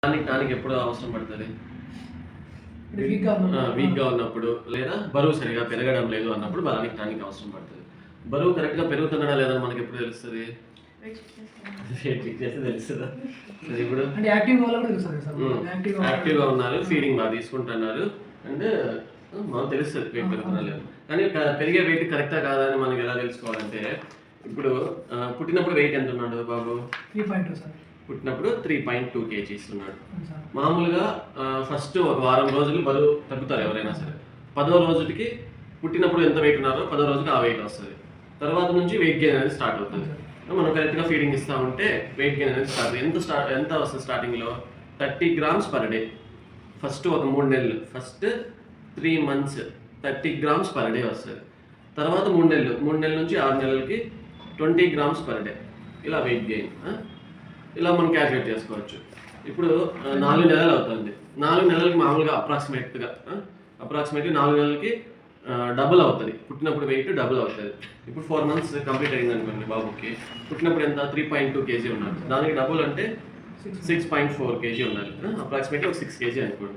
Tonic ఎప్పుడు అవసరం పడుతుంది? వీక్గా ఉన్నప్పుడు లేదా బరువు సరిగా పెరగడం లేదు అన్నప్పుడు బలానికి టానిక్ అవసరం పడుతుంది. బరువు కరెక్ట్గా పెరుగుతున్నాడా లేదా మనకి ఎప్పుడు తెలుస్తుంది? తెలుస్తుందా? ఇప్పుడు యాక్టివ్గా ఉన్నారు, ఫీడింగ్ బాగా తీసుకుంటున్నారు అండ్ మనకు తెలుస్తుంది వెయిట్ పెరుగుతున్నా లేదు. కానీ పెరిగే వెయిట్ కరెక్టా కాదా అని మనకి ఎలా తెలుసుకోవాలంటే, ఇప్పుడు పుట్టినప్పుడు వెయిట్ ఎంత ఉన్నాడు బాబు? 3.2 సార్. పుట్టినప్పుడు 3.2 kgs ఉన్నాడు. మామూలుగా ఫస్ట్ ఒక వారం రోజులు బరువు తగ్గుతారు ఎవరైనా సరే. 10వ రోజుకి పుట్టినప్పుడు ఎంత వెయిట్ ఉన్నారో 10వ రోజుకి ఆ వెయిట్ వస్తుంది. తర్వాత నుంచి వెయిట్ గెయిన్ అనేది స్టార్ట్ అవుతుంది. మనం కరెక్ట్గా ఫీడింగ్ ఇస్తూ ఉంటే వెయిట్ గెయిన్ అనేది ఎంత వస్తుంది స్టార్టింగ్లో? 30 grams per day. ఫస్ట్ ఒక 3 నెలలు, first 3 months 30 grams per day వస్తుంది. తర్వాత 3 నెలల నుంచి 6 నెలలకి 20 grams per day. ఇలా వెయిట్ గెయిన్ ఇలా మనం క్యాల్కులేట్ చేసుకోవచ్చు. ఇప్పుడు 4 నెలలు అవుతుంది. 4 నెలలకి మామూలుగా అప్రాక్సిమేట్లీ 4 నెలలకి డబుల్ అవుతుంది. పుట్టినప్పుడు వెయిట్ డబుల్ అవుతుంది. ఇప్పుడు 4 months కంప్లీట్ అయింది అనుకోండి బాబుకి. పుట్టినప్పుడు ఎంత? 3.2 kg ఉన్నాడు. దానికి డబుల్ అంటే 6.4 kg ఉండాలి. అప్రాక్సిమేట్లీ ఒక 6 kg అనుకోండి.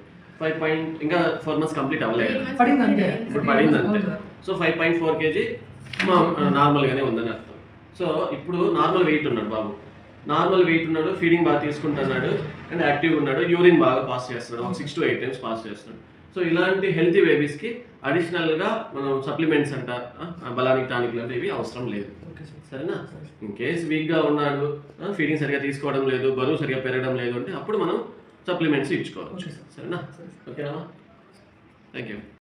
ఇంకా 4 months కంప్లీట్ అవ్వలేదు, ఇప్పుడు పడింది అంతే. సో 5.4 kg నార్మల్గానే ఉందని అర్థం. సో ఇప్పుడు నార్మల్ వెయిట్ ఉన్నాడు బాబు, నార్మల్ వెయిట్ ఉన్నాడు, ఫీడింగ్ బాగా తీసుకుంటున్నాడు అండ్ యాక్టివ్గా ఉన్నాడు, యూరిన్ బాగా పాస్ చేస్తున్నాడు, ఒక 6 to 8 times పాస్ చేస్తున్నాడు. సో ఇలాంటి హెల్తీ బేబీస్కి అడిషనల్గా మనం సప్లిమెంట్స్ అంట బలానికి టానిక్ లాంటి ఇవి అవసరం లేదు. సరేనా? ఇన్ కేస్ వీక్గా ఉన్నాడు, ఫీడింగ్ సరిగా తీసుకోవడం లేదు, బరువు సరిగా పెరగడం లేదు అంటే అప్పుడు మనం సప్లిమెంట్స్ ఇచ్చుకోవచ్చు. సరేనా? ఓకేనా? Thank you.